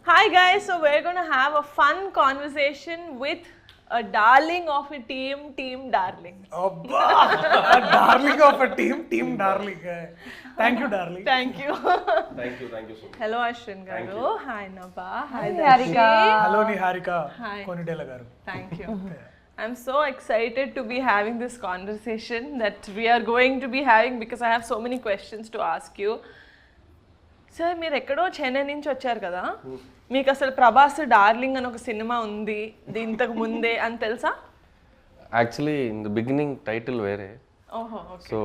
Hi guys, so we're going to have a fun conversation with a darling of a team, Team Darling. Abba, a darling of a team, Team Darling. Thank you, darling. Thank you. Thank you so much. Hello Ashwin Thank garu. you. Hi Nabha. Hi Niharika. Darshi. Hello, Niharika Hi. Konidela garu. Thank you. I'm so excited to be having this conversation that we are going to be having because I have so many questions to ask you. Sir మీరు ఎక్కడో చెన్నై నుంచి వచ్చారు కదా, మీకు అసలు Prabhas darling అని ఒక cinema ఉంది ఇంతకు ముందే అని తెలుసా? Actually, in the beginning, title were. ఓహో, okay. So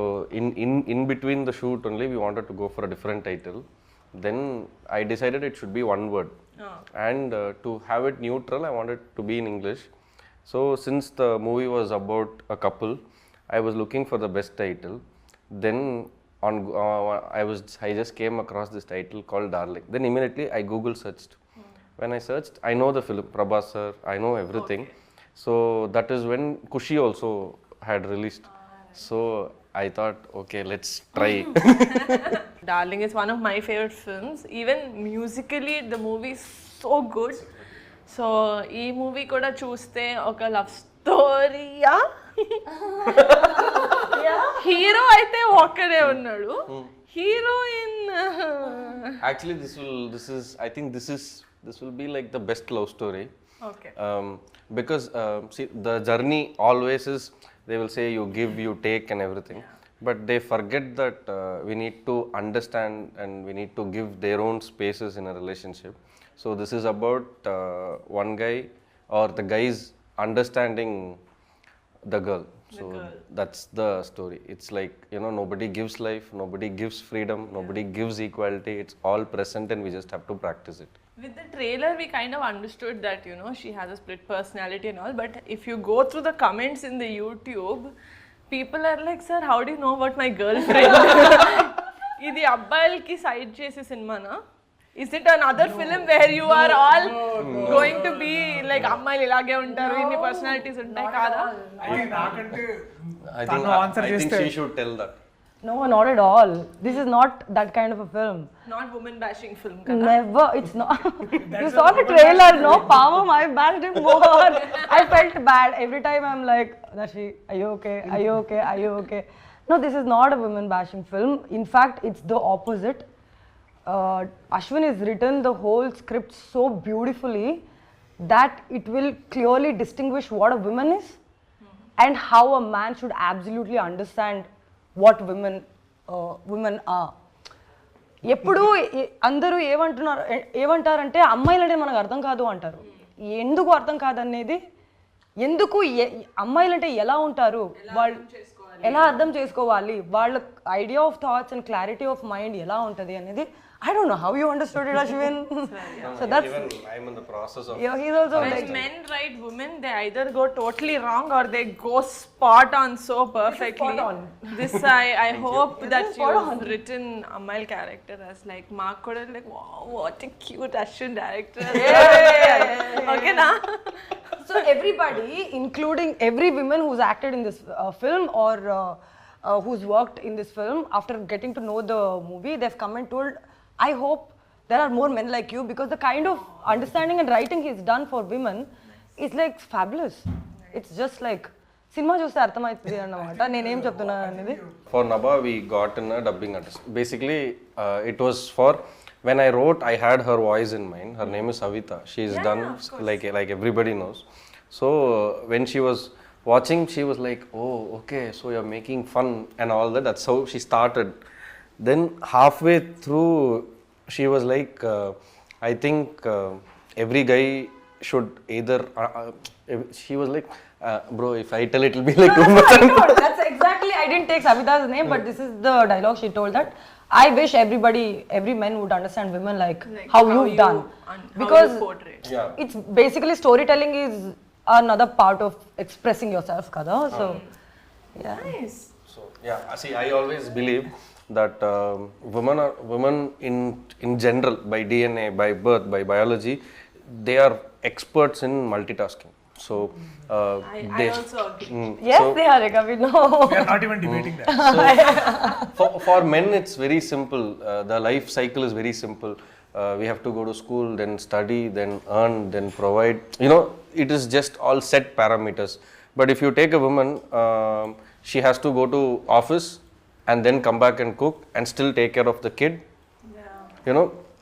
in between the shoot only, we wanted to go for a different title. Then I decided it should be one word, and to have it neutral, I wanted to be in English. So since the movie was about a couple, I was looking for the best title. Then I just came across this title called Darling. Then immediately I Google searched. When I searched, I know the film, Prabhas sir, I know everything. So that is when Kushi also had released. So I thought, okay, let's try. Darling is one of my favorite films. Even musically, the movie is so good. So ఈ movie కూడా చూస్తే ఒక love స్టోరీయా, hero అయితే ఒక్కడే ఉన్నాడు, heroine. Actually, I think this will be like the best love story. Okay. Because see, the journey always is, they will say you give, you take and everything, but they forget that we need to understand and we need to give their own spaces in a relationship. So this is about one guy or the guys understanding the girl. So that's the story. It's like, nobody gives life, nobody gives freedom, nobody gives equality. It's all present and we just have to practice it. With the trailer, we kind of understood that, she has a split personality and all. But if you go through the comments in the YouTube, people are like, sir, how do you know about my girlfriend? Idi abbayalki side chese cinema na? Is it another film where you are all going to be like అమ్మాయిలు ఇలాగే ఉంటారు, ఇన్ని personalities ఉంటాయి కాదా? I think she should tell that. No, not at all. This is not that kind of a film. Not woman bashing film కదా? Never. It's not. You saw the trailer, no? Power, I bashed him more. I felt bad. Every time I'm like, Dashi, are you okay? Are you okay? Are you okay? No, this is not a woman bashing film. In fact, it's the opposite. Ashwin has written the whole script so beautifully that it will clearly distinguish what a woman is and how a man should absolutely understand what women are. ఎప్పుడు అందరూ ఏమంటారంటే అమ్మాయిలంటే మనకు అర్థం కాదు అంటారు. ఎందుకు అర్థం కాదనేది, ఎందుకు అమ్మాయిలంటే ఎలా ఉంటారు, వాళ్ళు ఎలా అర్థం చేసుకోవాలి, వాళ్ళ idea of thoughts and clarity of mind ఎలా ఉంటుంది అనేది. I don't know how you understood it, Ashwin. So that's even I'm in the process of. Yeah, he's also When like men write women, they either go totally wrong or they go spot on so perfectly. Spot on. This I hope that you've written Amal character as like Mark could like, wow, what a cute Ashwin director. Okay na? so everybody, including every woman who's acted in this film or who's worked in this film, after getting to know the movie, they've come and told, I hope there are more men like you, because the kind of understanding and writing he's done for women is like fabulous. It's just like cinema చూస్తే అర్థమవుతుంది అన్నమాట నేనేం చెప్తున్నాను అనేది. For Nabha, we got in a dubbing artist. Basically, it was for, when I wrote, I had her voice in mind. Her name is Savita. She's done like everybody knows. So when she was watching, she was like, oh, okay, so you're making fun and all that. That's how she started. Then halfway through, she was like, I think every guy should either, she was like, bro, if I tell it will be like too much. That's exactly, I didn't take Savita's name, but this is the dialogue she told, that I wish every man would understand women like how you've done. Because it's basically storytelling is another part of expressing yourself, kada. So, yeah. Nice. So, yeah, see, I always believe that women in general, by DNA, by birth, by biology, they are experts in multitasking. So I also agree. Yes, they are. We know. We are not even debating that. So for men, it's very simple. The life cycle is very simple. we have to go to school, then study, then earn, then provide. It is just all set parameters. But if you take a woman, she has to go to office and then come back and cook and still take care of the kid.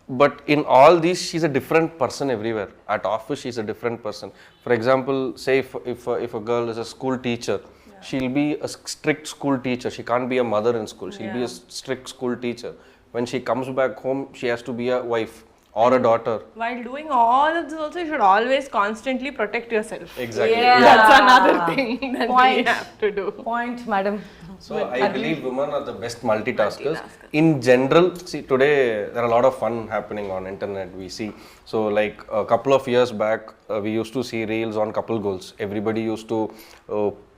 But in all these, she's a different person everywhere. At office, she's a different person. For example, say if a girl is a school teacher, she'll be a strict school teacher. She can't be a mother in school. She'll be a strict school teacher. When she comes back home, she has to be a wife or a daughter. While doing all of this also, you should always constantly protect yourself. Exactly. That's another thing that we have to do. Point, madam. So I believe women are the best multitaskers. In general, see today there are a lot of fun happening on internet. We see, so like a couple of years back, we used to see reels on couple goals. Everybody used to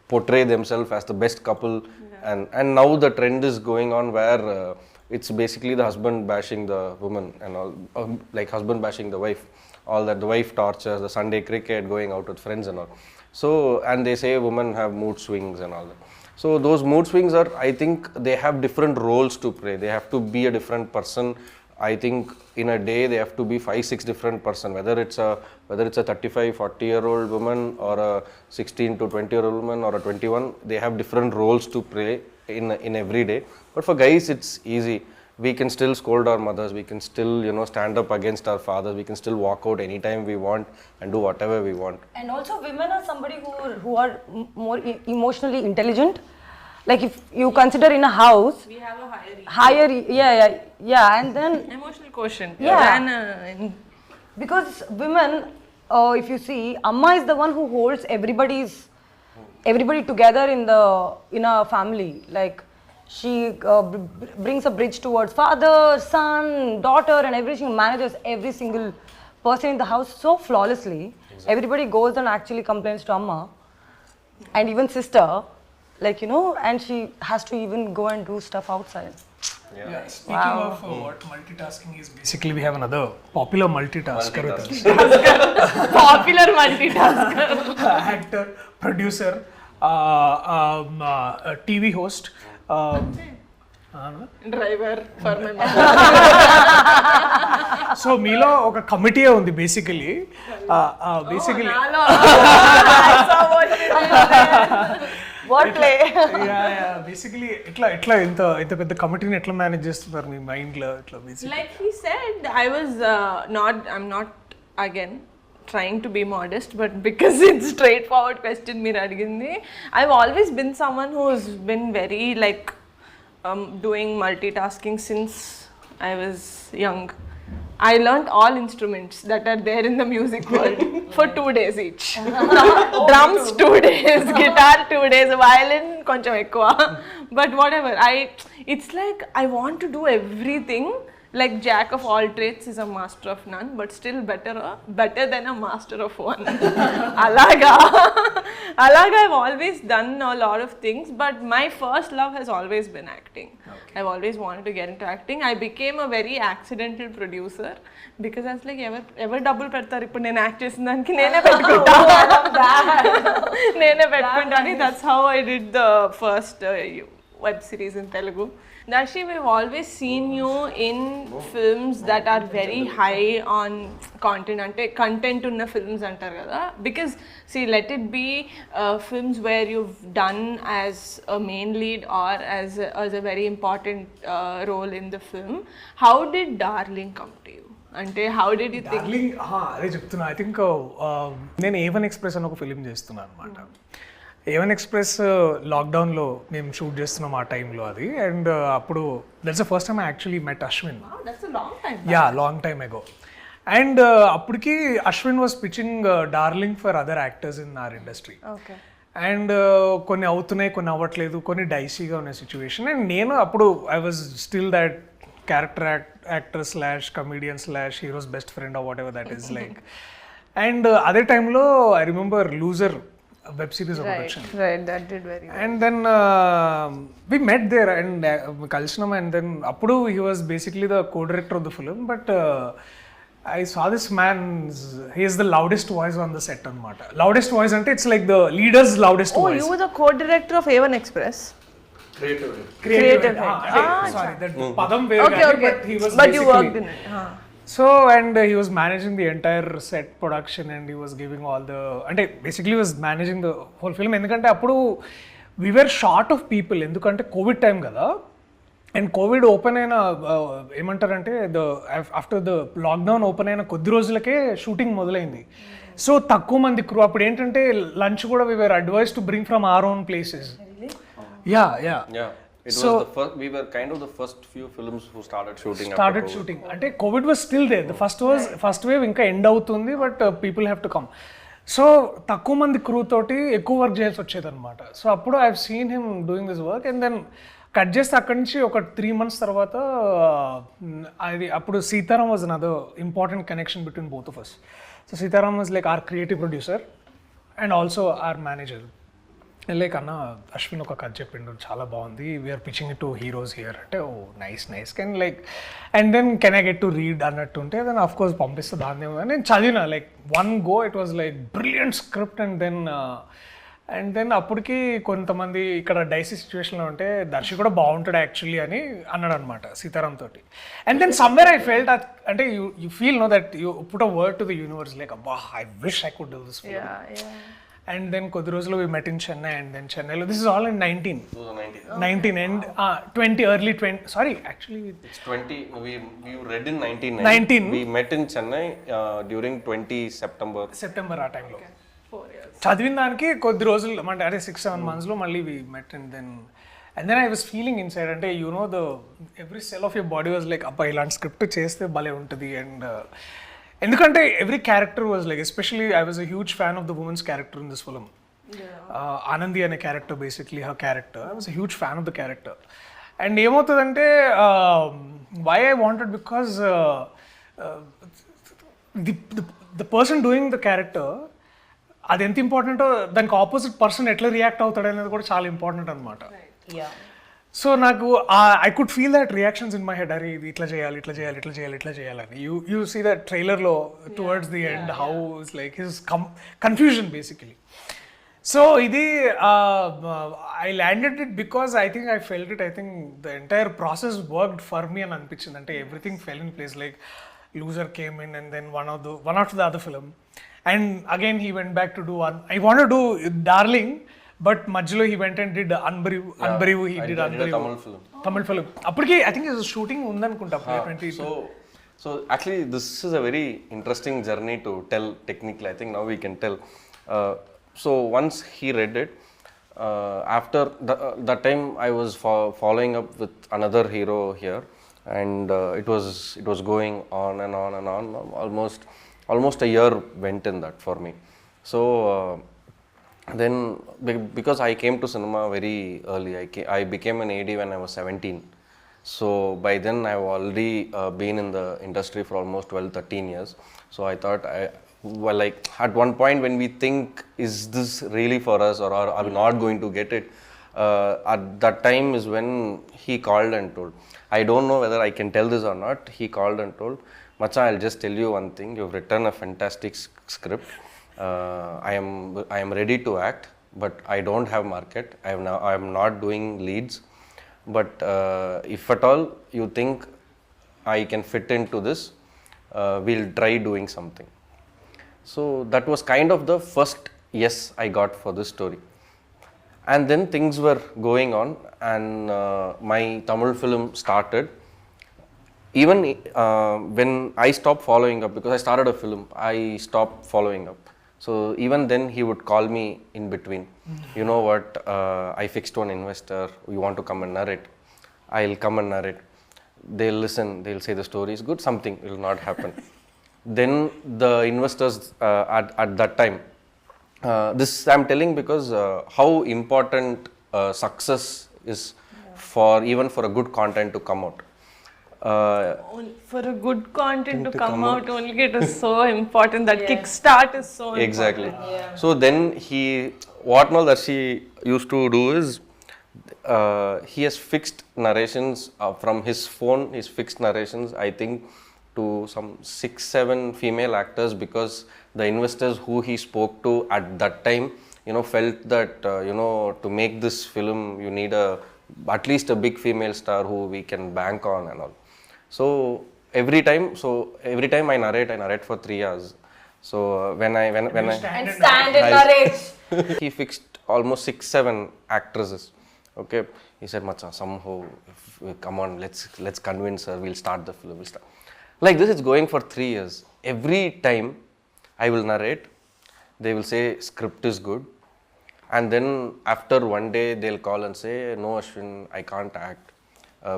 portray themselves as the best couple, and now the trend is going on where it's basically the husband bashing the woman and all, like husband bashing the wife. All that, the wife tortures, the Sunday cricket, going out with friends and all. So, and they say women have mood swings and all that. So those mood swings are, I think they have different roles to play. They have to be a different person. I think in a day they have to be 5-6 different person. Whether it's a 35-40-year-old woman or a 16 to 20-year-old woman or a 21, they have different roles to play in every day. But for guys, it's easy. We can still scold our mothers. We can still stand up against our fathers. We can still walk out anytime we want and do whatever we want. And also, women are somebody who are more emotionally intelligent. Like if you consider in a house, We have a higher yeah, and then emotional quotient. Yeah. Because women, if you see, Amma is the one who holds everybody together in a family. Like she brings a bridge towards father, son, daughter, and everything. Manages every single person in the house so flawlessly. Exactly. Everybody goes and actually complains to Amma, and even sister, and she has to even go and do stuff outside. Yeah. Speaking of what multitasking is, basically we have another popular multitasker with us. Popular multitasker. Actor, producer, TV host. Driver for my mother. So మీలో ఒక committee ఉంది basically basically ఎట్లా ఇంత పెద్ద కమిటీని ఎట్లా manage చేస్తున్నారు మీ mind లో ఇట్లా basically Like he said, I'm not again trying to be modest, but because it's straightforward question meer adigindi, I've always been someone who's been very doing multitasking since I was young. I learnt all instruments that are there in the music world for 2 days each. Drums 2 days, guitar 2 days, violin koncham ekkuva. But whatever, it's like I want to do everything. Like jack of all trades is a master of none, but still better than a master of one. Alaga I've always done a lot of things, but my first love has always been acting. Okay. I've always wanted to get into acting. I became a very accidental producer because I was like, ever double pedtaru ippudu nenu act chesindaniki nene pettukunta. Nene pettukuntani. That's how I did the first web series in Telugu. Darshi, we've always seen you in films that are very high on content, ante content unna films antaru kada. Because see, let it be films where you've done as a main lead or as a very important role in the film. How did Darling come to you? Ante how did you think? Darling, అదే చెప్తున్నా. I think నేను A1 Express అని ఒక film చేస్తున్నాను అనమాట. A1 Express లాక్డౌన్లో మేము shoot చేస్తున్నాం ఆ టైంలో అది. అండ్ అప్పుడు that's the first time I actually met Ashwin. Wow, that's a long time. Yeah, long time ago. And అప్పటికి Ashwin was pitching Darling for other actors in our industry. Okay. And కొన్ని అవుతున్నాయి, కొన్ని అవ్వట్లేదు, కొన్ని డైసీగా ఉన్న సిచ్యువేషన్. అండ్ నేను అప్పుడు I was still that character actor / comedian / heroes best friend or what ever that is like. And అదే టైంలో I remember loser web series ఒకటి వచ్చింది. Right, that did very well. And then we met there and కలిసినాం. And then అప్పుడు he was basically the co-director of the film, but I saw this man, he is the loudest voice on the set anamata. Loudest voice ante it's like the leader's loudest voice. You were the co-director of A1 Express. Creative head. Sorry, that padam వేరు, Okay. but he was But you basically worked in it. So, and he was managing the entire set production and he was giving all the, అంటే basically he was managing the whole film. ఎందుకంటే అప్పుడు we were short of people, ఎందుకంటే Covid time కదా. And Covid open అయిన ఏమంటారంటే after the lockdown open అయిన కొద్ది రోజులకే షూటింగ్ మొదలైంది. సో తక్కువ మంది క్రూ. అప్పుడు ఏంటంటే లంచ్ కూడా we were advised to bring from our own places. Yeah. It was the first, we were kind of the first few films who started shooting. అంటే COVID was still there. The first wave ఇంకా end అవుతుంది, but people have to come. So తక్కువ మంది crew తోటి ఎక్కువ work చేయాల్సి వచ్చేది అనమాట. సో అప్పుడు I have seen him doing this work. And then cut చేస్తే అక్కడి నుంచి ఒక 3 months తర్వాత అది అప్పుడు Sitaram was another important connection between both of us. So Sitaram was like our creative producer and also our manager. Like అన్న అశ్విన్ ఒక కథ చెప్పిండు, చాలా బాగుంది, we're pitching it to heroes here అంటే, oh nice can like and then can I get to read అన్నట్టుంటే then of course పంపిస్తే దాన్ని నేను చదివిన like one go. It was like brilliant script. And then అప్పటికి కొంతమంది ఇక్కడ డైసీ సిచ్యువేషన్లో ఉంటే దర్శి కూడా బాగుంటాడు యాక్చువల్లీ అని అన్నాడు అనమాట సీతారాం తోటి. And then somewhere I felt అంటే you feel know that you put a word to the universe like అబ్బా I wish I could do this. And then కొద్ది రోజులు we met in Chennai, and then Chennaiలో this is all in 19 and 20 early 20 sorry actually it's 20 we read in 19 we met in Chennai during 20 September ఆ టైంలో. చదివిన దానికి కొద్ది రోజులు అంటే అదే 6-7 monthsలో మళ్ళీ we met. And then I was feeling inside అంటే you know the every cell of your body was like అబ్బా ఇలాంటి స్క్రిప్ట్ చేస్తే భలే ఉంటుంది. అండ్ ఎందుకంటే every character was like, especially I was a huge fan of the women's character in this film. Anandi అనే character, basically her character, I was a huge fan of the character. And ఏమవుతుందంటే why I wanted because the person doing the character అది ఎంత ఇంపార్టెంటో దానికి opposite person ఎట్లా react అవుతాడు అనేది కూడా చాలా ఇంపార్టెంట్ అనమాట. సో నాకు I could feel that reactions in my head, అరే ఇది ఇట్లా చేయాలని. యూ సీ దట్ ట్రైలర్లో towards the end how is like his confusion basically. So ఇది I landed it because I think I felt it. I think the entire process worked for me అని అనిపించింది. అంటే everything fell in place. Like loser came in and then one after the other film, and again he went back to do one. I wanted to do Darling, but మధ్యలో he went and did Anbariv he did Tamil film. అప్పటికి I think shooting ఉందనుకుంటా 20. So actually this is a very interesting journey to tell technically. I think now we can tell. So once he read it, after that time I was following up with another hero here, and it was going on and on. Almost a year went in that for me. So then because I came to cinema very early, I became an AD when I was 17. So by then I've already been in the industry for almost 12-13 years. So I thought like at one point when we think, is this really for us, or are we not going to get it, at that time is when he called and told, I don't know whether I can tell this or not, he called and told, Macha, I'll just tell you one thing, you've written a fantastic script. I am ready to act, but I don't have market. I am not doing leads. But if at all you think I can fit into this, we'll try doing something. So that was kind of the first yes I got for this story. And then things were going on, and my Tamil film started. Even when I stopped following up, because I started a film, I stopped following up. So even then he would call me in between. You know what, I fixed one investor, you want to come and narrate? I'll come and narrate. They'll listen, they'll say the story is good, something will not happen. Then the investors at that time, this I'm telling because how important success is for even for a good content to come out. For a good content to come out only, it is so important. That kickstart is so exactly important. Yeah. So then what all that she used to do is he has fixed narrations from his phone. He's fixed narrations, I think, to some 6-7 female actors, because the investors who he spoke to at that time, felt that to make this film you need at least a big female star who we can bank on and all. So every time I narrate for 3 hours. So when I And stand and narrate. he fixed almost 6-7 actresses. Okay, he said, Macha, somehow, come on, let's convince her. We'll start the film. We'll start. Like this, it's going for 3 years. Every time I will narrate, they will say script is good, and then after one day they'll call and say, no Ashwin, I can't act.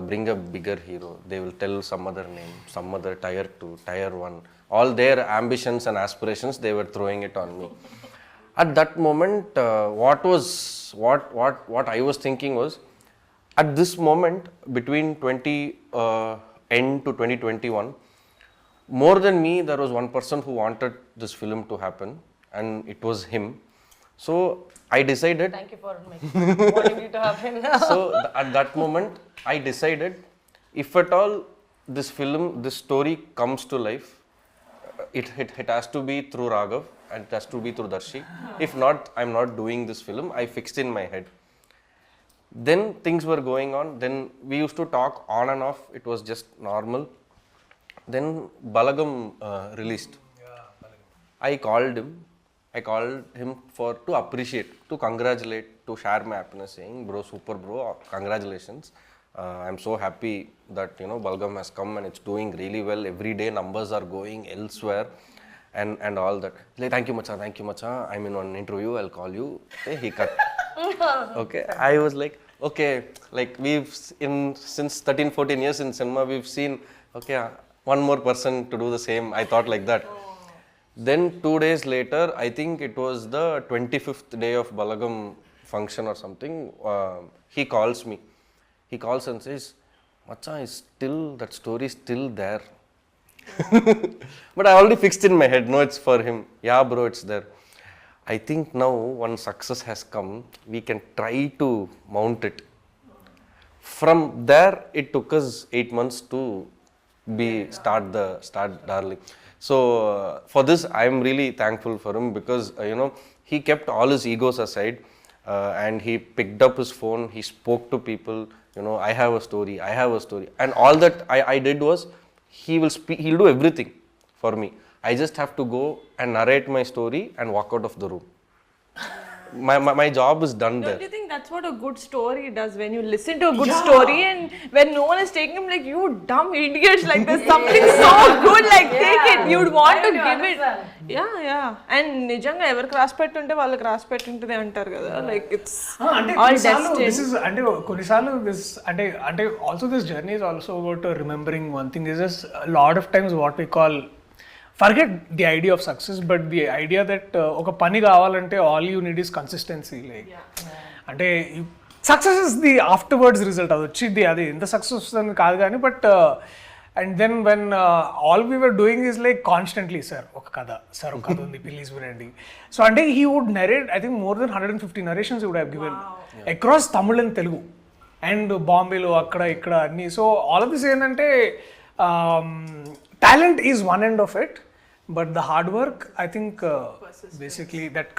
Bring a bigger hero. They will tell some other name, some other tier 2, tier 1. All their ambitions and aspirations, they were throwing it on me. At that moment, what I was thinking was, at this moment between 20end to 2021, more than me, there was one person who wanted this film to happen, and it was him. So I decided. Thank you for wanting it to happen. So at that moment, I decided, if at all this story comes to life, it has to be through Raghav and it has to be through Darshi. If not, I'm not doing this film. I fixed in my head. Then things were going on. Then we used to talk on and off. It was just normal. Then Balagam released. I called him to appreciate, to congratulate, to share my happiness, saying, bro, super bro, congratulations. I'm so happy that Balgam has come and it's doing really well. Every day numbers are going elsewhere and all that. Like, thank you Macha. I'm in one interview, I'll call you. Okay, he cut. Okay, I was like, okay, like since 13-14 years in cinema, we've seen, okay, one more person to do the same. I thought like that. Then 2 days later, I think it was the 25th day of Balagam function or something, he calls me. He calls and says, Macha, that story is still there. But I already fixed in my head, no, it's for him. Yeah, bro, it's there. I think now one success has come, we can try to mount it. From there, it took us 8 months to start Darling. So for this, I am really thankful for him, because he kept all his egos aside, and he picked up his phone. He spoke to people. I have a story. And all that I did was, he'll do everything for me. I just have to go and narrate my story and walk out of the room. My job is done there. Don't you think that's what a good story does? When you listen to a good story and when no one is taking him, like, you dumb idiots, like there's something so good, like take it. You'd want to give it. Yeah. And నిజంగా ఎవరు cross పెట్టుంటే వాళ్ళకి cross పెట్టుంటది అంటారు కదా, like it's all destined. This is కొన్నిసార్లు this అంటే also this journey is also about remembering one thing. This is a lot of times what we call, forget the idea of success, but the idea that ఒక పని కావాలంటే all you need is consistency. Like, అంటే success is the afterwards result. అది వచ్చింది, అది ఎంత success వస్తుందని కాదు కానీ, but and then when all we were doing is like constantly, sir ఒక కథ ఉంది, ప్లీజ్ వినండి. సో అంటే he would narrate, I think more than 150 narrations he would have given across Tamil and Telugu and బాంబేలో అక్కడ ఇక్కడ అన్ని. So all of this ఏంటంటే, talent is one end of it, but the hard work, I think, basically that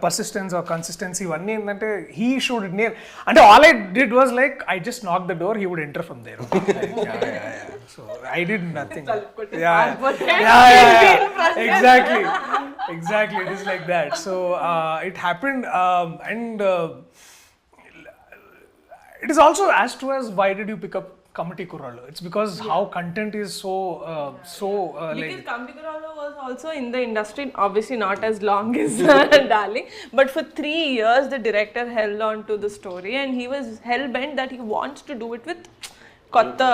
persistence or consistency, ivanni endante he should nail. And all I did was, like, I just knocked the door, he would enter from there. Like, yeah. So I did nothing. Exactly, it is like that. So it happened, and it is also as to as, why did you pick up Comedy Kuralo? It's because how content is so because like, Comedy Kuralo was also in the industry, obviously not as long as Darling, but for 3 years the director held on to the story, and he was hell bent that he wants to do it with kotta,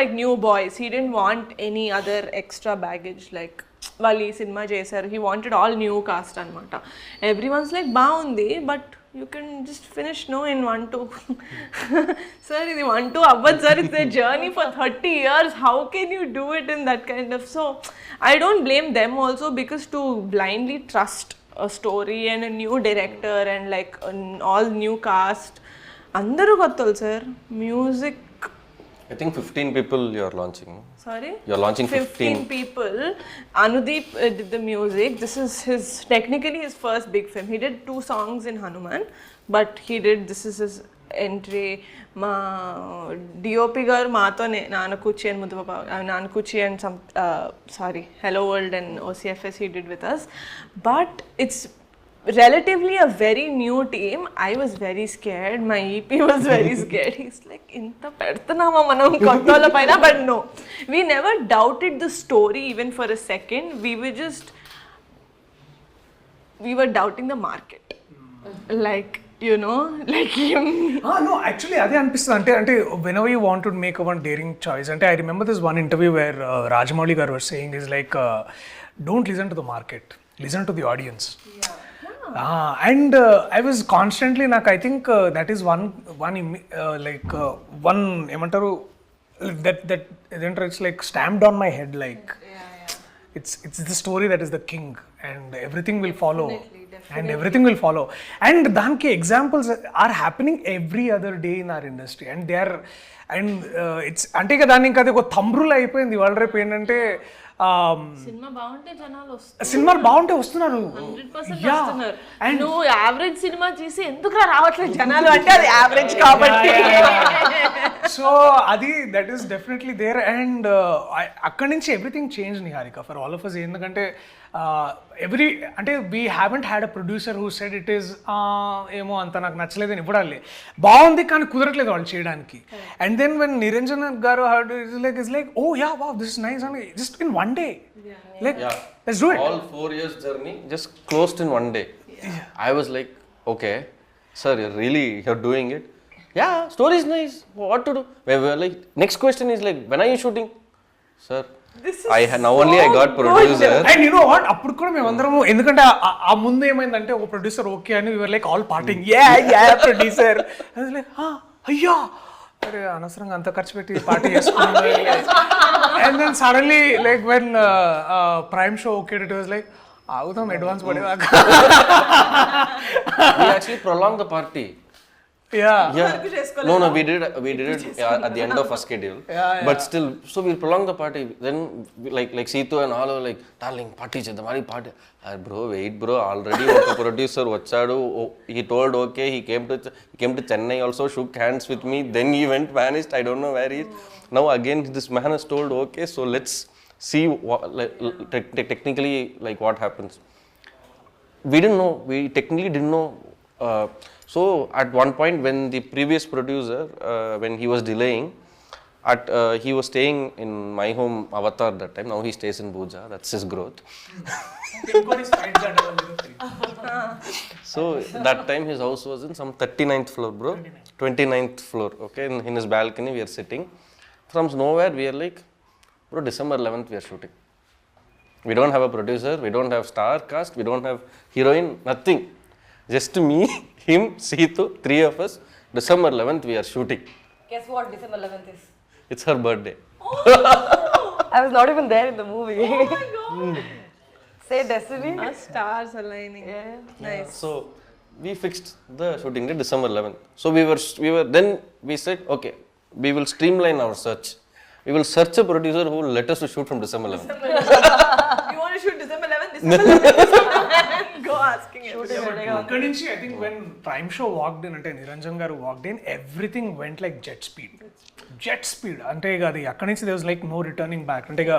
like new boys. He didn't want any other extra baggage, like వాళ్ళు ఈ cinema చేశారు, he wanted all new cast అనమాట. Everyone's like, బాగుంది, but you can just finish in 1-2. Sir, ఇది 1-2 అవ్వదు sir, it's a journey for 30 years. How can you do it in that kind of... So I don't blame them also, because to blindly trust a story and a new director and like all new cast, అందరూ కొత్తలు sir. Music, I think 15 people you are launching. Sorry? You are launching 15 people. Anudeep did the music. This is technically his first big film. He did 2 songs in Hanuman, but this is his entry మా DOP garu మాతోనే నానకూచి and నానకూచి and sorry hello world and OCFS he did with us, but it's relatively a very new team. I was very scared, my EP was very scared. He's like inta pedtunama manam kottala paina, but no, we never doubted the story even for a second. We were doubting the market, like you know, like him. No, actually అదే అనిపిస్తుంది అంటే whenever you want to make a one daring choice, అంటే I remember this one interview where Rajamouli garu was saying is like don't listen to the market, listen to the audience. And I was constantly నాకు I think that is one ఏమంటారు that it's like stamped on my head, like it's the story that is the king and everything will follow. And everything will follow. And danki examples are happening every other day in our industry, and they are, and it's ante ka danni inka ado thumb rule అయిపోయింది వాళ్ళ రేపు ఏంటంటే cinema బాగుంటే జనాలు వస్తారు, సినిమాలు బాగుంటే వస్తున్నారు 100% వస్తున్నారు. నువ్వు యావరేజ్ సినిమా చేసి ఎందుకు రావట్లేదు జనాలు అంటే అది యావరేజ్ కాబట్టి. సో అది that is definitely there. And అక్కడి నుంచి everything change Niharika for all of us. ఎందుకంటే అంటే we haven't had a producer who said it is ఏమో అంత నాకు నచ్చలేదు అని ఇవ్వడాలి, బాగుంది కానీ కుదరట్లేదు వాళ్ళు చేయడానికి. And then when Niranjan garu heard it's like oh yeah wow this is nice అని just in one day, like let's do it. All 4 years journey just closed in one day. I was like, okay sir, you're doing it. Yeah, story is nice, what to do? We were like, next question is like, when are you shooting? Sir, now only I got producer. And you know what, అప్పుడు కూడా మేము అందరం ఎందుకంటే ఆ ముందు ఏమైందంటే ఒక producer okay అని we were like all partying, yeah producer. I was like అయ్యా అరే అనవసరంగా అంత ఖర్చు పెట్టి పార్టీ చేసుకున్నాను. And then suddenly like when Prime show okay, it was like ఆగుతాం అడ్వాన్స్ పడేదాకా. We actually prolonged the party. Yeah. No, we did it at the end of our schedule. But still, so we prolonged the party. Then like Seetu and all were like, darling, party chedam, party. Bro, wait bro, already oka producer vachadu. He told okay, he came to Chennai also, shook hands with me. Then he went vanished. I don't know where he is. Now again this man has told okay, so let's see what, technically like what happens. We didn't know. We technically didn't know. So at one point when the previous producer, when he was delaying, he was staying in my home Avatar that time. Now he stays in Bhuja. That's his growth. So that time his house was in some 39th floor, bro. 29th floor. Okay, in his balcony we are sitting. From nowhere we are like, bro, December 11th we are shooting. We don't have a producer. We don't have star cast. We don't have heroine. Nothing. Just me, him, Seetu, 3 of us. December 11th we are shooting. Guess what December 11th is? It's her birthday. I was not even there in the movie. Oh my god. Say destiny. Our stars aligning. Yeah. Nice. So we fixed the shooting date December 11th. So we were then we said okay, we will streamline our search. We will search a producer who will let us to shoot from December 11th. You want to shoot December 11th? December 11th. Go asking it. అక్కడి నుంచి I think when Prime show walked in, అంటే నిరంజన్ గారు walked in, everything went like jet speed. అంటే ఇక అది అక్కడి నుంచి there was like no returning back. అంటే ఇక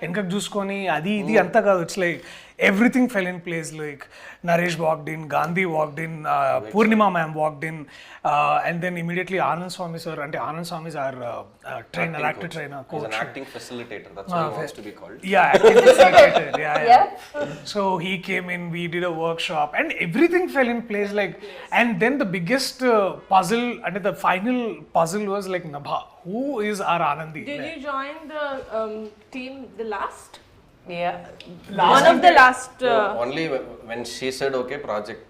వెనకకు చూసుకొని అది ఇది అంతా కాదు, it's like everything fell in place. Like Naresh walked in, Gandhi walked in, Purnima ma'am walked in, and then immediately Anand Swami sir, and Anand Swami is our trainer, actor trainer, coach. He's an acting facilitator. That's what he wants to be called. Yeah, acting facilitator. Yeah. So he came in, we did a workshop, and everything fell in place. Like, and then the biggest puzzle, and the final puzzle was like Nabha. Who is our Anandi? Did you join the team the last? Yeah. One of the last. Only when she said okay, project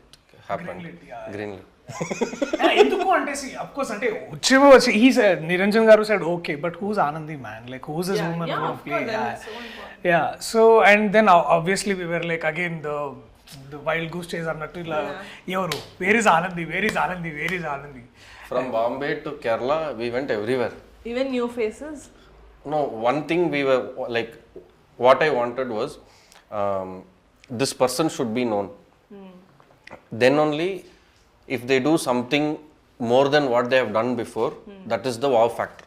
happened. Greenlit. ఎందుకు అంటే of course అంటే వచ్చి he said Niranjan garu said okay, but who's Anandi man, like who's this woman who will play? Yeah, so and then obviously we were like again the wild goose chase అన్నట్టు ఇలా ఎవరు where is Anandi. From Bombay to Kerala we went everywhere. Even new faces. No, one thing we were like, what I wanted was this person should be known. Then only if they do something more than what they have done before. That is the wow factor.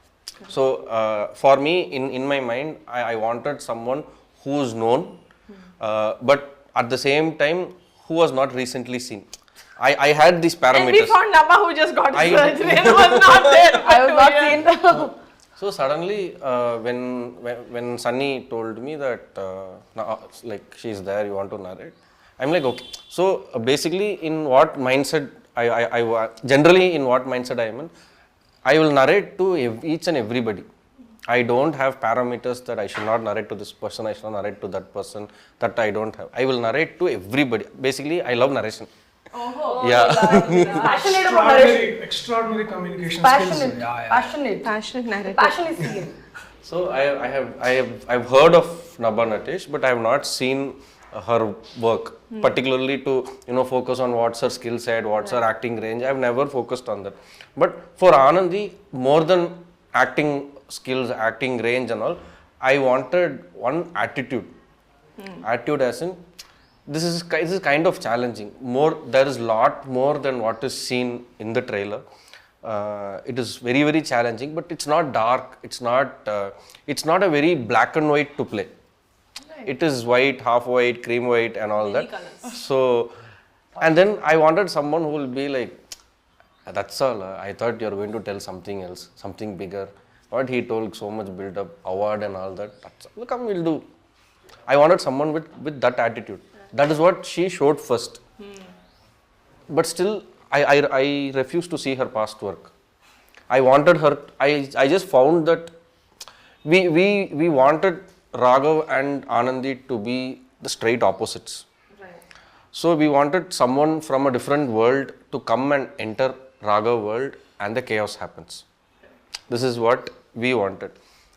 So for me, in my mind, I wanted someone who is known, but at the same time, who was not recently seen. I had these parameters. And we found Nabha who just got I- surgery and was not there. I was not seen. So suddenly, when Sunny told me that like she's there, you want to narrate, I'm like okay. So basically, in what mindset I generally in what mindset I am in, I will narrate to each and everybody. I don't have parameters that I should not narrate to this person, I should not narrate to that person. That I don't have. I will narrate to everybody. Basically, I love narration. Oh, Yeah. Passionate about narration. Extraordinary communication Passionate. skills. Yeah. Passionate. passionate narrative. Passion is real. So I've heard of Nabha Natesh, but I have not seen her work, particularly to focus on what's her skill set, what's her acting range. I've never focused on that. But for Anandi, more than acting skills, acting range and all, I wanted one attitude. Attitude as in this is kind of challenging. There is lot more than what is seen in the trailer. It is very, very challenging, but it's not dark. It's not a very black and white to play. Right. It is white, half white, cream white, and all many that. Colors. So, and then I wanted someone who will be like, that's all. I thought you were going to tell something else, something bigger. What he told, so much build up, award and all that. That's all. Come, we'll do. I wanted someone with that attitude. That is what she showed first. But still, I refused to see her past work. I wanted her, I just found that we wanted Raghav and Anandi to be the straight opposites. Right. So we wanted someone from a different world to come and enter Raghav world and the chaos happens. This is what we wanted.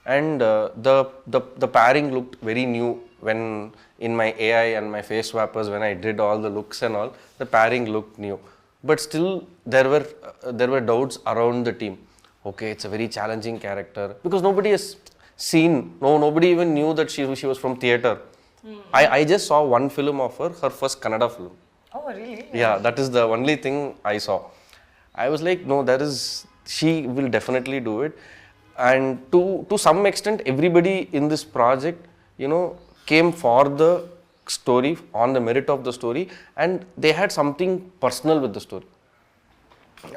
And the pairing looked very new when in my AI and my face swappers, when I did all the looks and all, the pairing looked new. But still, there were doubts around the team. Okay, it's a very challenging character because nobody has seen. Nobody even knew that she was from theatre. I just saw one film of her first Kannada film. Oh, really? Yeah, that is the only thing I saw. I was like, no, she will definitely do it. And to some extent, everybody in this project, came for the story, on the merit of the story, and they had something personal with the story.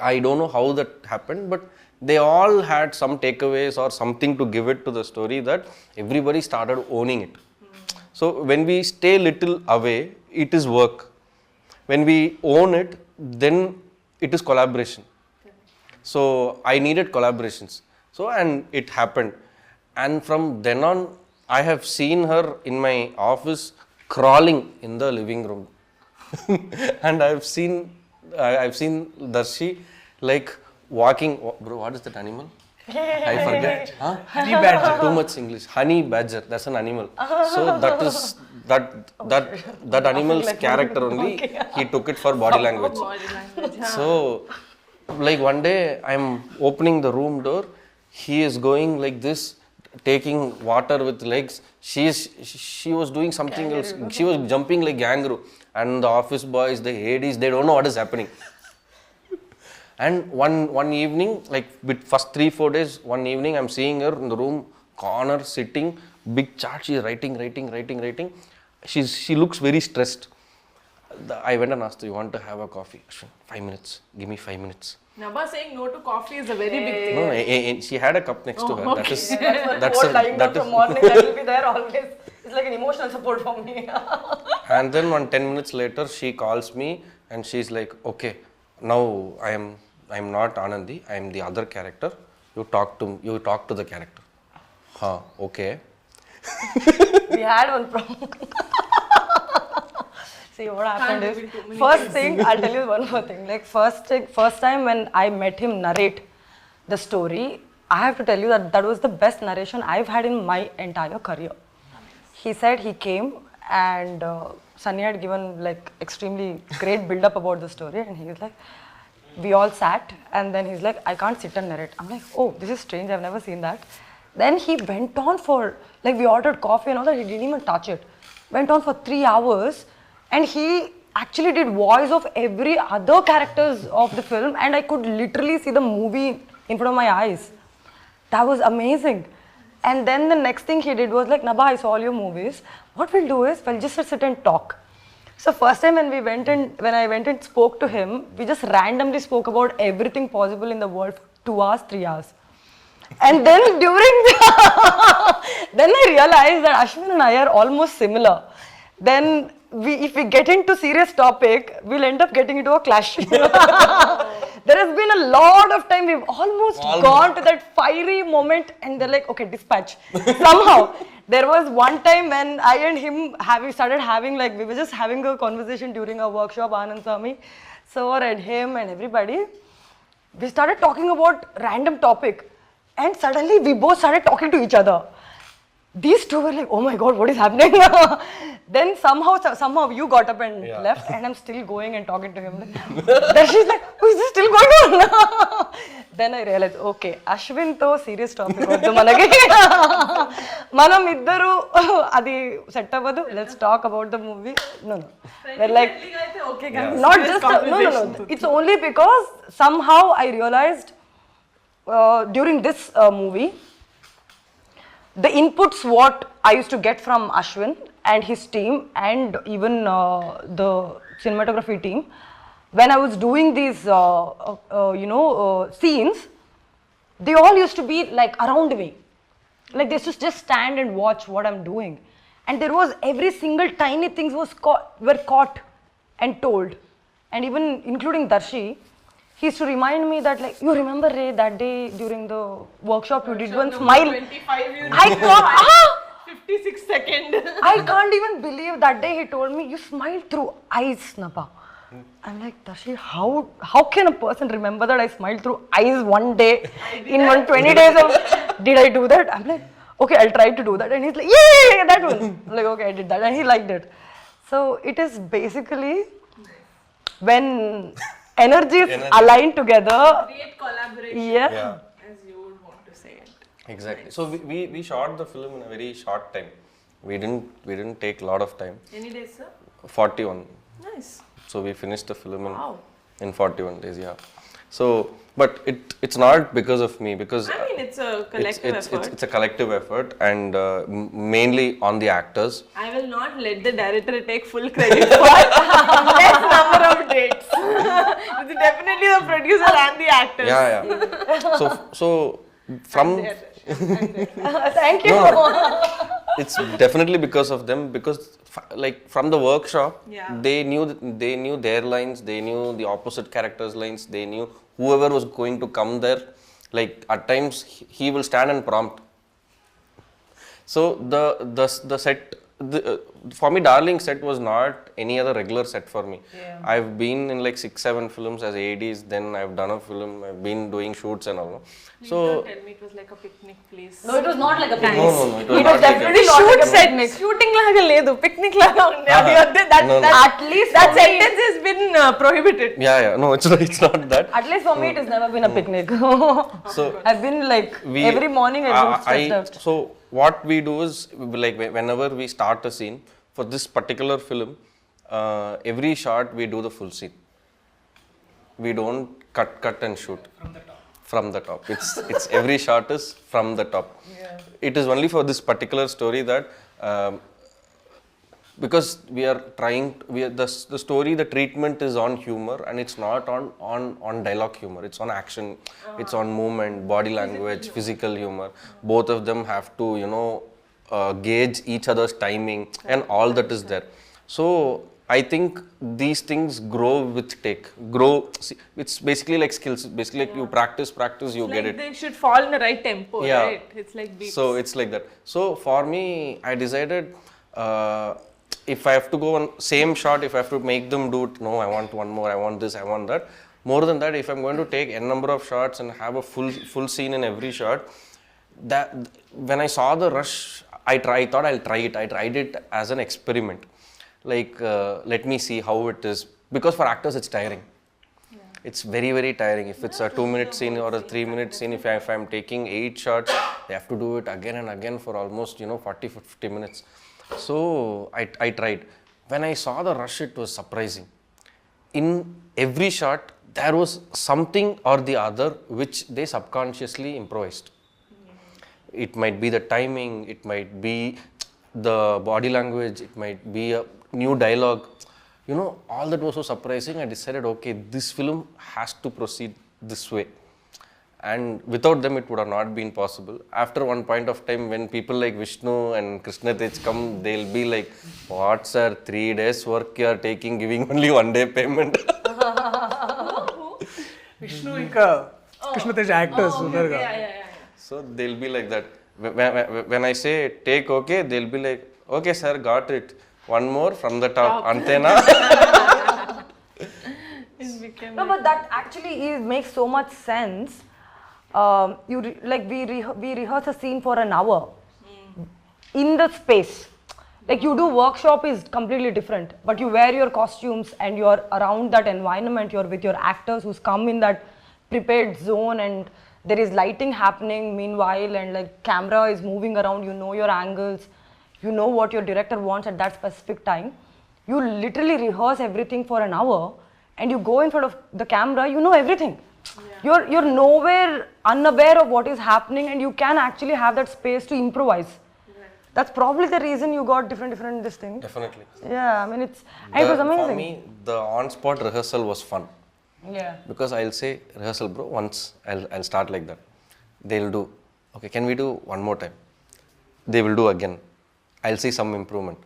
I don't know how that happened, but they all had some takeaways or something to give it to the story that everybody started owning it. So when we stay little away, it is work. When we own it, then it is collaboration. So I needed collaborations. So, and it happened. And from then on, I have seen her in my office crawling in the living room. And I've seen Darshi like walking, bro, what is that animal? I forget. Huh? Honey badger. Too much English. Honey badger, that's an animal. So that is, that animal's character only, he took it for body language. So, like one day I'm opening the room door, he is going like this, taking water with legs. She was doing something else. She was jumping like kangaroo. And the office boys, the ADs, they don't know what is happening. And one evening, like with first 3-4 days, one evening I'm seeing her in the room, corner, sitting, big chart, she's writing. She looks very stressed. I went and asked her, you want to have a coffee? 5 minutes, give me 5 minutes. Nabha saying no to coffee is a very big thing. No, she had a cup next to her. Okay. That's lying down from morning, that will be there always. It's like an emotional support for me. And then 10 minutes later, she calls me and she's like, okay, now I am not Anandi, I am the other character. You talk to the character. Huh, okay. We had one problem. See, what happened is, first thing, I'll tell you one more thing. Like, first time when I met him narrate the story, I have to tell you that was the best narration I've had in my entire career. He said he came and Sunny had given like extremely great build-up about the story, and he was like, we all sat, and then he's like, I can't sit and narrate. I'm like, oh, this is strange, I've never seen that. Then he went on for, like we ordered coffee and all that, he didn't even touch it. Went on for 3 hours. And actually did voice of every other characters of the film, and I could literally see the movie in front of my eyes. That was amazing. And then the next thing he did was like, Nabha, I saw all your movies. What we'll do is we'll just sit and talk. So first time when I went and spoke to him, we just randomly spoke about everything possible in the world for 2 hours, 3 hours. And then then I realized that Ahwin and I are almost similar. Then if we get into serious topic, we'll end up getting into a clash. There has been a lot of time we've almost gone to that fiery moment, and they're like, okay, dispatch. Somehow, there was one time when I and him started having we were just having a conversation during a workshop, Anand Swami, sir and him and everybody. We started talking about random topic, and suddenly we both started talking to each other. These two were like, oh my god, what is happening? Then somehow you got up and left, and I'm still going and talking to him. Then she's like, oh, is this still going on? Then I realized, okay, Ahwin to serious topic vadu manage. Manam iddaru adi set avadu. Let's talk about the movie. No. We're like, okay, guys. not just no. It's only because somehow I realized during this movie, the inputs what I used to get from Ahwin and his team, and even the cinematography team, when I was doing these scenes, they all used to be like around me. Like they used to just stand and watch what I'm doing. And there was every single tiny things were caught and told. And even including Darshi, he used to remind me that you remember Ray, that day during the workshop you did one smile. 25, you I can't, 56 seconds. I can't even believe that day he told me, you smiled through eyes, Nabha. I'm like, Darshi, how can a person remember that I smiled through eyes one day in 20 days of, did I do that? I'm like, okay, I'll try to do that. And he's like, yeah, that one. I'm like, okay, I did that. And he liked it. So it is basically when energies align together. Create collaboration. Yeah. As you would want to say it. Exactly. So we shot the film in a very short time. We didn't take a lot of time. Any days, sir? 41. Nice. So we finished the film Wow. in 41 days. Yeah. So, but it's not because of me, because I mean, it's a collective effort. It's a collective effort, and mainly on the actors. I will not let the director take full credit for less number of dates. It's definitely the producer and the actors. Yeah. So from Thank you. it's definitely because of them, because from the workshop, they knew their lines, they knew the opposite characters' lines, they knew whoever was going to come there. Like at times he will stand and prompt. So the set, for me, Darling set was not any other regular set for me. Yeah. I've been in 6-7 films as ADs, then I've done a film, I've been doing shoots and all. Please So don't tell me it was like a picnic place. No, it was not like a picnic. no, it was It not was like definitely a, not like a Shoot set, picnic. shooting laga ledu, picnic laga undi. No. At least That for me- sentence has been prohibited. yeah, no, it's not that. At least for me, it has never been a picnic. So I've been every morning I go stressed out. So what we do is, whenever we start a scene for this particular film, every shot we do the full scene. We don't cut and shoot from the top. It's every shot is from the top. Yeah. It is only for this particular story that because we are trying, the story, the treatment is on humor, and it's not on dialogue humor. It's on action, it's on movement, body language, physical humor. Both of them have to, gauge each other's timing, and all that is there. So I think these things grow with take. It's basically like skills. Basically, like you practice, you get it. They should fall in the right tempo, Yeah. right? It's like beats. So it's like that. So for me, I decided if I have to go on same shot, if I have to make them do it, no, I want one more, I want this, I want that. More than that, if I'm going to take n number of shots and have a full scene in every shot, that when I saw the rush, I thought I'll try it. I tried it as an experiment. Let me see how it is. Because for actors, it's tiring. Yeah. It's very, very tiring. If it's a 2-minute scene or a 3-minute scene, if I'm taking 8 shots, they have to do it again and again for almost 40-50 minutes. So I tried. When I saw the rush, it was surprising. in every shot there was something or the other which they subconsciously improvised. It might be the timing, it might be the body language, it might be a new dialogue. You know, all that was so surprising. I decided, okay, this film has to proceed this way. And without them, it would have not been possible. After one point of time, when people like Vishnu and Krishna Tej come, they'll be like, what sir, 3 days work you are taking, giving only 1 day payment. Vishnu ఇంకా Krishna Tej actors ఉన్నారు కదా. So they'll be like that. When I say take okay, they'll be like, okay sir, got it. One more from the top. Antena. No, but that actually makes so much sense. We rehearse a scene for an hour in the space. Like you do workshop is completely different, but you wear your costumes and you're around that environment. You're with your actors who's come in that prepared zone, and there is lighting happening meanwhile, and like camera is moving around. You know your angles. You know what your director wants at that specific time. You literally rehearse everything for an hour, and you go in front of the camera. You know everything. You're nowhere unaware of what is happening, and you can actually have that space to improvise. That's probably the reason you got different this thing. Definitely. Yeah, I mean it was amazing. For me, the on-spot rehearsal was fun. Yeah. Because I'll say, rehearsal bro, once I'll start like that. They'll do, okay, can we do one more time? They will do again. I'll see some improvement.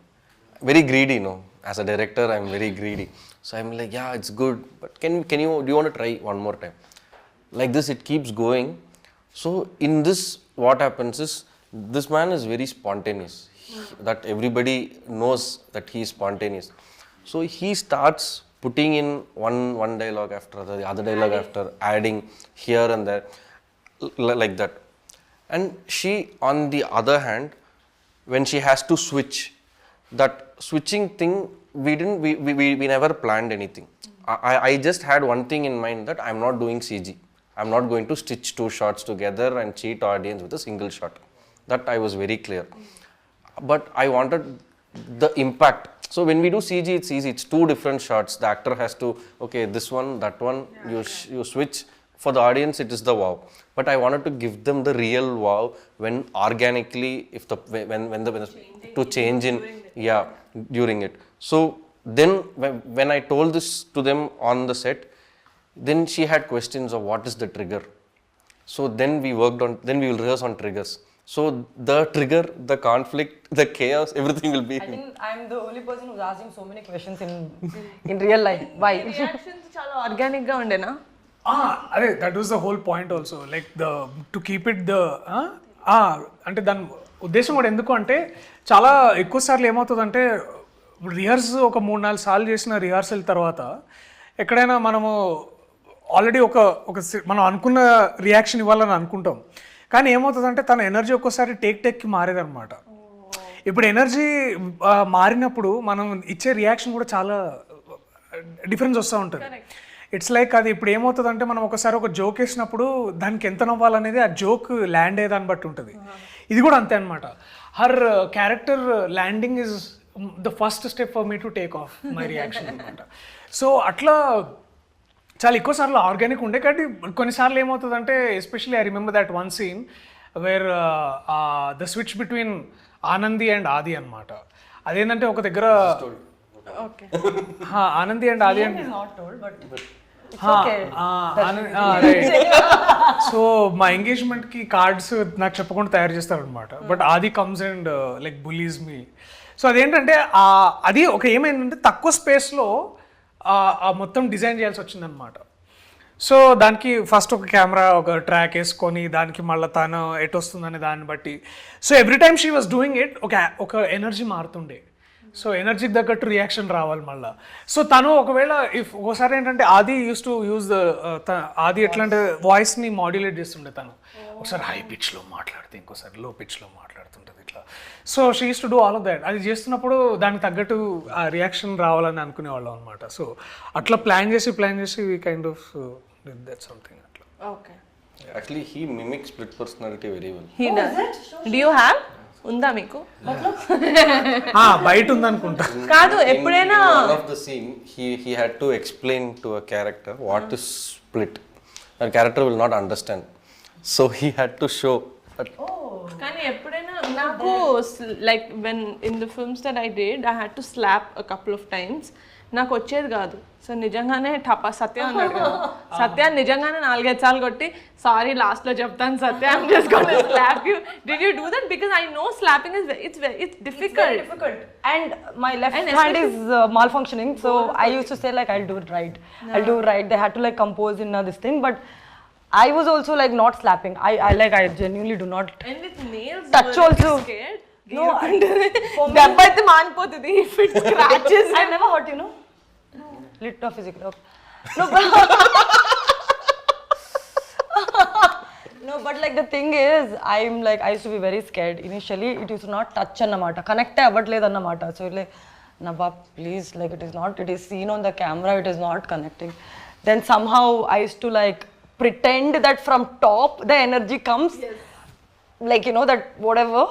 Very greedy, no. As a director, I'm very greedy. So I'm like, yeah, it's good, but do you want to try one more time? Like this, it keeps going. So in this, what happens is, this man is very spontaneous. That everybody knows that he is spontaneous. So he starts putting in one dialogue after the other dialogue after, adding here and there, like that. And she, on the other hand, when she has to switch, that switching thing, we never planned anything. I just had one thing in mind, that I'm not doing CG. I'm not going to stitch 2 shots together and cheat audience with a single shot. That I was very clear. But I wanted the impact. So when we do CG, it's easy. It's 2 different shots. The actor has to, okay, this one, that one, you switch. For the audience, it is the wow. But I wanted to give them the real wow when organically, when to change in, during it. So then when I told this to them on the set, then she had questions of what is the trigger. So then we will rehearse on triggers. So the trigger, the conflict, the chaos, everything will be. I think I'm the only person who's asking so many questions in real life. Why? Reactions చాలా organic గా ఉండేనా? అదే that was the whole point also, like to keep it అంటే దాని ఉద్దేశం కూడా ఎందుకు అంటే, చాలా ఎక్కువ సార్లు ఏమవుతుందంటే రిహర్స్ ఒక 3-4 సార్లు చేసిన రిహార్సల్ తర్వాత ఎక్కడైనా మనము ఆల్రెడీ మనం అనుకున్న రియాక్షన్ ఇవ్వాలని అనుకుంటాం, కానీ ఏమవుతుందంటే తన ఎనర్జీ ఒక్కోసారి టేక్కి మారేదన్నమాట. ఇప్పుడు ఎనర్జీ మారినప్పుడు మనం ఇచ్చే రియాక్షన్ కూడా చాలా డిఫరెన్స్ వస్తూ ఉంటుంది. ఇట్స్ లైక్ అది ఇప్పుడు ఏమవుతుందంటే, మనం ఒకసారి ఒక జోక్ వేసినప్పుడు దానికి ఎంత నవ్వాలనేది ఆ జోక్ ల్యాండ్ అయ్యే దాన్ని బట్టి ఉంటుంది. ఇది కూడా అంతే అనమాట. Her character landing is the first step for me to take off my reaction అనమాట. సో అట్లా చాలా ఎక్కువ సార్లు ఆర్గానిక్ ఉండే, కాబట్టి కొన్నిసార్లు ఏమవుతుందంటే, especially I remember that one scene where the switch between Anandi and Aadi అనమాట. అదేంటంటే ఒక దగ్గర Anandi and Aadi and so మా ఎంగేజ్మెంట్కి కార్డ్స్ నాకు చెప్పకుండా తయారు చేస్తారనమాట. But Aadi comes and like bullies me. So అదేంటంటే అది ఏమైందంటే తక్కువ స్పేస్లో మొత్తం డిజైన్ చేయాల్సి వచ్చిందనమాట. సో దానికి ఫస్ట్ ఒక కెమెరా, ఒక ట్రాక్ వేసుకొని దానికి మళ్ళీ తను ఎటు వస్తుందనే దాన్ని బట్టి, so every time she was doing it ఒక ఎనర్జీ మారుతుండే. సో ఎనర్జీకి తగ్గట్టు రియాక్షన్ రావాలి మళ్ళీ. సో తను ఒకవేళ ఒకసారి ఏంటంటే ఆది ఆది ఎట్లా అంటే వాయిస్ని మాడ్యులేట్ చేస్తుండే తను. ఒకసారి హై పిచ్లో మాట్లాడితే, ఇంకోసారి లో పిచ్లో మాట్లాడుతుంటుంది ఇట్లా. So she use to do all of that. అది చేస్తున్నప్పుడు దానికి తగ్గట్టు ఆ రియాక్షన్ రావాలని అనుకునేవాళ్ళం అనమాట. సో అట్లా ప్లాన్ చేసి we kind of did that something అట్లా. Okay. Actually, he mimics split personality very well. He does. Do you have? ఉందా మీకు? బయట ఉందనుకుంటా. కాదు, ఎప్పుడైనా one of the scene he had to explain to a character what is split. That character will not understand, so he had to show that. కానీ ఎప్పుడైనా నాకు like when in the films that I did I had to slap a couple of times. నాకు వచ్చేది కాదు. So నిజంగానే టపా సత్య అన్నాడు కదా, సత్య నిజంగానే 4-5 సార్లు కొట్టి సారీ లాస్ట్ లో చెప్తాను Satya I'm just gonna slap you. Did you do that? Because I know slapping is it's difficult. And my left hand is malfunctioning, so I used to say like I'll do it right. They had to like compose in this thing, but I was also like not slapping. I genuinely do not And with nails touch also. Scared. No, దెబ్బ అయితే మానిపోతుంది if it scratches. I've never hurt, you know. Lit or physical. Okay. No, but like the thing is, I used to be very scared. Initially, it used to not touch annamata. Connect avvatledu annamata. So like, Nabha, please, like it is seen on the camera, it is not connecting. Then somehow I used to like pretend that from top the energy comes. Yes. Like, you know, that whatever.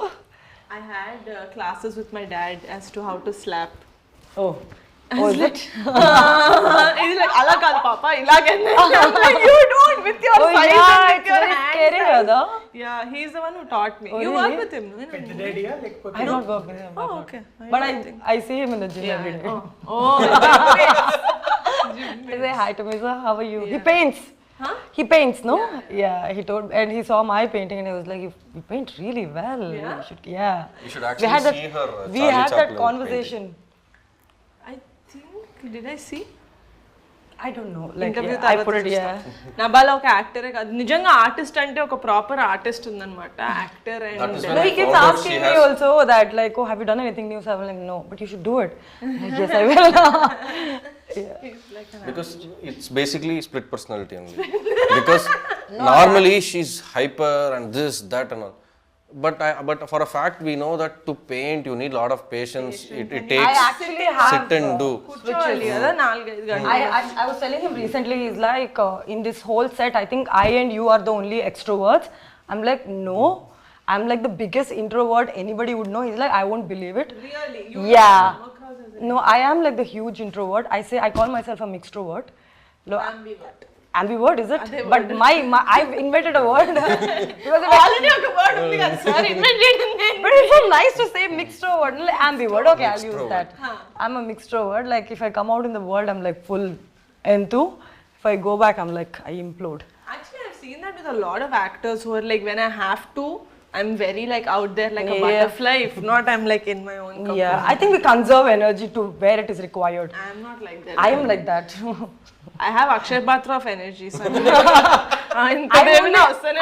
I had classes with my dad as to how to slap. Oh, is it? He's like, ala kaadu papa, ilage. I'm like, you do it with your size and with it's your very hands. scary, Radha. Yeah, he's the one who taught me. You really? work with him, no? పెద్ద డాడీయా లేకపోతే I don't work with him. Oh, okay. But I see him in the gym every day. Oh, He say hi to me, sir, how are you? He paints. Huh? He paints, no? Yeah, he told, and he saw my painting and he was like, you paint really well. Yeah? You should actually We had that, see her we Charlie had that Chaplin conversation. I think, did I see? I don't know. Like, Interview yeah, I put it, yeah. నబాలో ఒక యాక్టరే కాదు, నిజంగా artist అంటే ఒక proper artist ఉందన్నమాట. Actor That is and when No, I he keeps found out asking she me has- also that, like, oh, have you done anything new? So I'm like, no, but you should do it. Like, yes, I will. Because it's basically split personality only. Because normally she's hyper and this, that and all. But for a fact we know that to paint you need a lot of patience. It takes I actually have. sit and do. కూర్చోవాలి కదా 4-5 గంటలు. I was telling him recently, he's like, in this whole set, I think I and you are the only extroverts. I'm like, no. I'm like the biggest introvert anybody would know. He's like, I won't believe it. Really? Yeah. No, I am like the huge introvert. I call myself a mixtrovert. Ambivert. Ambivert, is it? But my I've invented a word. Because Already ఒక word ఉంది కదా sir, invent చేయడం నేను. but it's so nice to say mixtrovert. Like ambivert, okay, I'll use that. I'm a mixtrovert. Like if I come out in the world, I'm like full enthu. If I go back, I'm like, I implode. Actually, I've seen that with a lot of actors who are like, when I have to, I'm very like out there like a Yeah. butterfly. If not, I'm like in my own company. Yeah, I think we conserve energy to where it is required. I'm not like that. I am like that. I have Akshay Patra of energy. So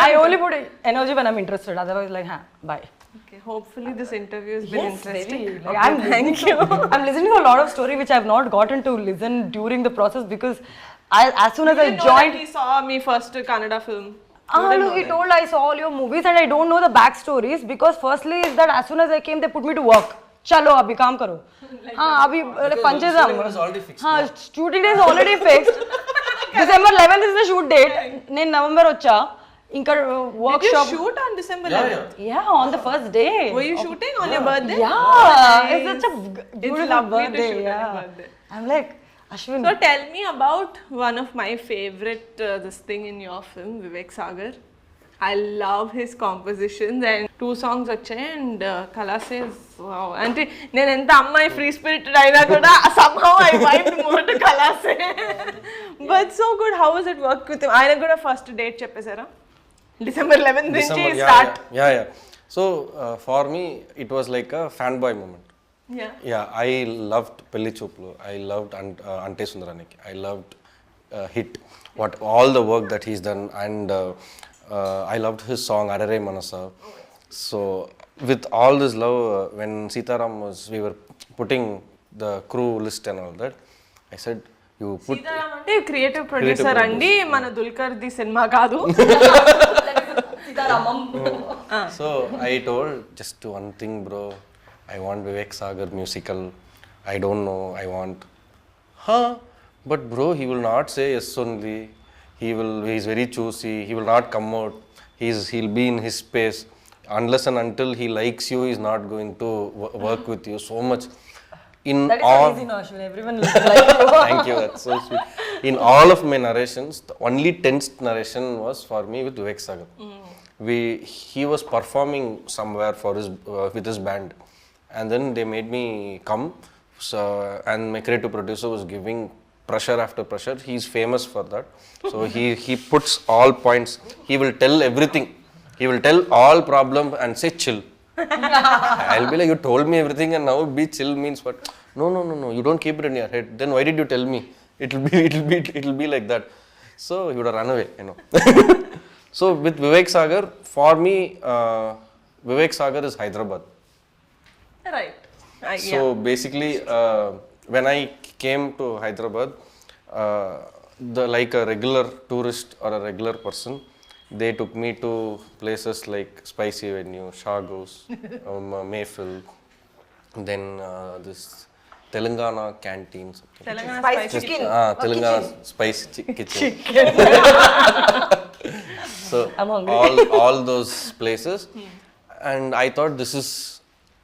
I only put energy when I'm interested. Otherwise, like, bye. Okay, hopefully this interview has been interesting. Very. Like, thank you. I'm listening to a lot of story which I've not gotten to listen during the process because as soon as I joined. He saw me first Kannada film. No, he told I saw all your movies and I don't know the backstories because firstly is that as soon as I came they put me to work. Chalo, abhi kaam karo. Abhi punches am. Shooting is already fixed. Shooting day is already fixed. December 11th is the shoot date. Then November vacha. Inka workshop. Did you shoot on December 11th? Yeah, on the first day. Were you shooting on your birthday? Yeah, it's such a beautiful lovely to birthday. shoot on your Yeah. birthday. I'm like, Ashwin. So tell me about one of my favorite this thing in your film, Vivek Sagar. I love his compositions and 2 songs వచ్చాయి and Kala says wow. అంటే నేను ఎంత అమ్మాయి free spirited అయినా కూడా somehow I vibed more to Kala say. But so good. How was it work with him? ఆయన కూడా first date చెప్పేశారా? December 11th నుంచి start. Yeah. So for me it was like a fanboy moment. Yeah, I loved Pelli Chuplu. I loved Ante Sundaraniki. I loved Hit. All the work that he's done and I loved his song Arare Manasa. So with all this love, when Sitaram we were putting the crew list and all that, I said, you put. Sitaram అంటే creative producer అండి, మన Dulquer the cinema కాదు. So I told just one thing, bro. I want Vivek Sagar musical. I don't know. I want. But bro, he will not say yes only. He's very choosy. He will not come out. He'll be in his space. unless and until he likes you, he's not going to work with you so much. In That is all, so easy, Noshul. Everyone looks like you. thank you, that's so sweet. In all of my narrations, the only tensed narration was for me with Vivek Sagar. He was performing somewhere for his with his band, and then they made me come. So, and my creative producer was giving pressure after pressure. He's famous for that. So he puts all points. He will tell everything. He will tell all problem and say chill. I'll be like, you told me everything and now be chill means what? No. You don't keep it in your head. Then why did you tell me? It'll be like that. So he would have run away, you know. So with Vivek Sagar, for me, Vivek Sagar is Hyderabad. Right. So basically, when I came to Hyderabad, like a regular tourist or a regular person, they took me to places like Spicy Avenue, Shagos, Mayfield, then this Telangana canteen. Telangana Spicy spicy chicken. Telangana spicy kitchen. So I'm hungry. all those places, and I thought this is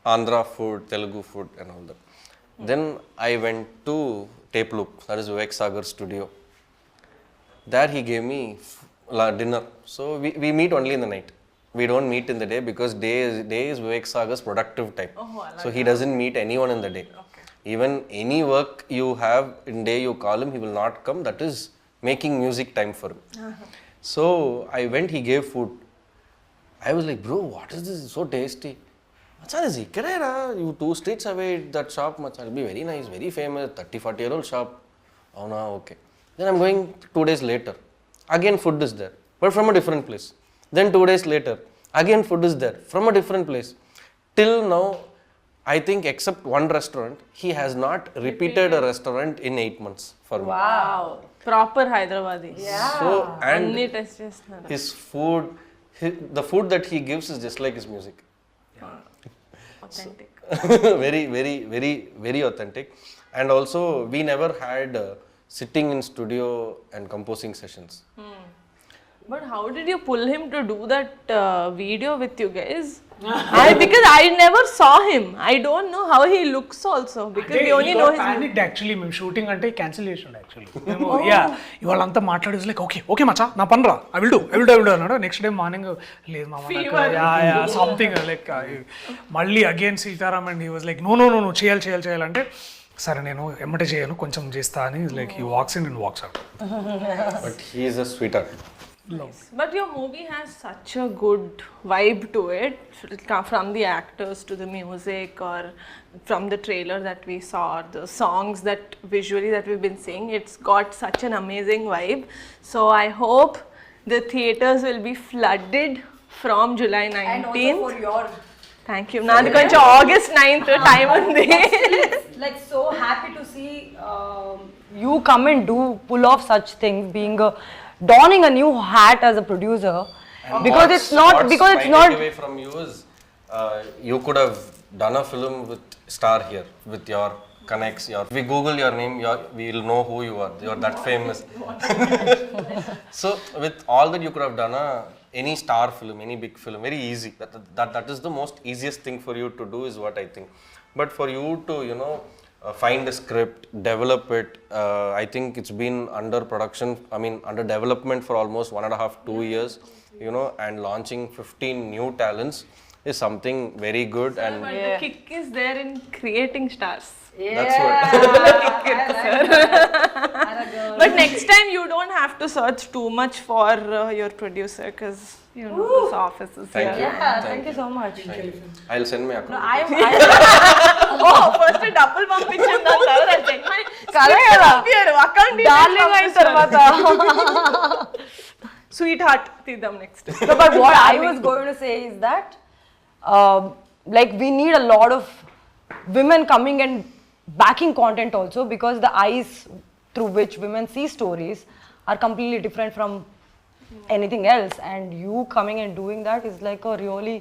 Andhra food, Telugu food, and all that. Then I went to Tape Loop, that is Vivek Sagar studio. There he gave me dinner. So we meet only in the night. We don't meet in the day because day is Vivek Sagar's productive time. So he doesn't meet anyone in the day. Even any work you have in day you call him, he will not come. That is making music time for him. So I went, he gave food. I was like, bro, what is this? It's so tasty. Machan is ikkade, you 2 streets away that shop, Machan. It'll be very nice, very famous, 30-40-year-old shop. Oh no, okay. Then I'm going 2 days later. Again food is there, but from a different place. Then 2 days later, again food is there, from a different place. Till now, I think except one restaurant, he has not repeated a restaurant in 8 months for me. Wow. Proper Hyderabadi. Yeah. So, and Anni taste chestnara. his food, the food that he gives is just like his music. Authentic. very authentic. And also, we never had sitting in studio and composing sessions. But how did you pull him to do that video with you guys? Because I never saw him. I don't know how he looks also because we only know his. Panicked actually, మేము shooting అంటే cancel చేసిండు actually మేము ఇవాళంతా మాట్లాడి like okay మచ్చా నా పని రా ఐ విల్ డూ అన్నాడు. నెక్స్ట్ డే మార్నింగ్ లేదు మామ సంథింగ్ లైక్ మళ్ళీ again Sitaram and he was like no చేయాలంటే సరే నేను ఎమ్మటే చేయను కొంచెం చేస్తా అని like he walks in and walks out. But he is a sweetheart. But your movie has such a good vibe to it, from the actors to the music, or from the trailer that we saw, or the songs that visually that we've been seeing. It's got such an amazing vibe. So I hope the theaters will be flooded from July 19th. And also for your... Thank you. Nadi koncham August 9th time undi. Like so happy to see you come and pull off such things, donning a new hat as a producer, because it's not away from you is you could have done a film with star here with your connects. We Google your name, we'll know who you are. You're that famous. So with all that, you could have done any star film, any big film, very easy. That is the most easiest thing for you to do is what I think. But for you to find a script, develop it. I think it's been under production, under development for almost 1.5-2 years, and launching 15 new talents is something very good. And But the kick is there in creating stars. that's what. But next time you don't have to search too much for your producer because this office is Thank here. you. Thank you so much. I'll send my account. Oh, first double పంపించండి అంటారు. I'll check my Kare kada. account Darling అయిన తర్వాత. Sweetheart తీద్దాం next. No, but what I was going to say is that like we need a lot of women coming and backing content also, because the eyes through which women see stories are completely different from anything else, and you coming and doing that is like a really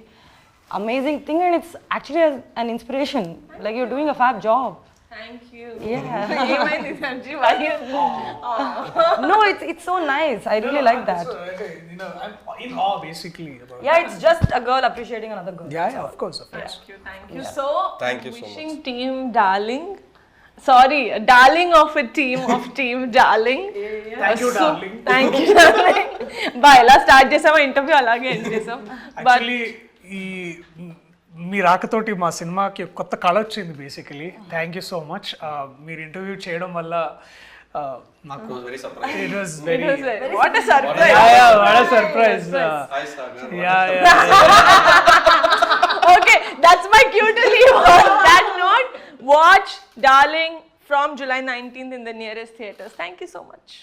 amazing thing, and it's actually an inspiration. Like you're doing a fab job. Thank you. Yeah. ఏమైంది Sanji? Why you? No, it's so nice. I really like that. I'm in awe basically. Yeah, it's just a girl appreciating another girl. Yeah, of course. Thank you. So, Thank you so wishing team Darling. Sorry, darling of a team of team Darling. Thank you, darling. Thank you, darling. Bye. ఎలా start చేసామో interview అలాగే end చేసాం. Actually ఈ మీ రాకతోటి మా సినిమాకి కొత్త కళ వచ్చింది basically. Thank you so much. మీరు ఇంటర్వ్యూ చేయడం వల్ల నాకు it was very what a surprise. What a surprise. Okay, that's my cue to leave on that note. Watch Darling from July 19th in the nearest theaters. Thank you so much.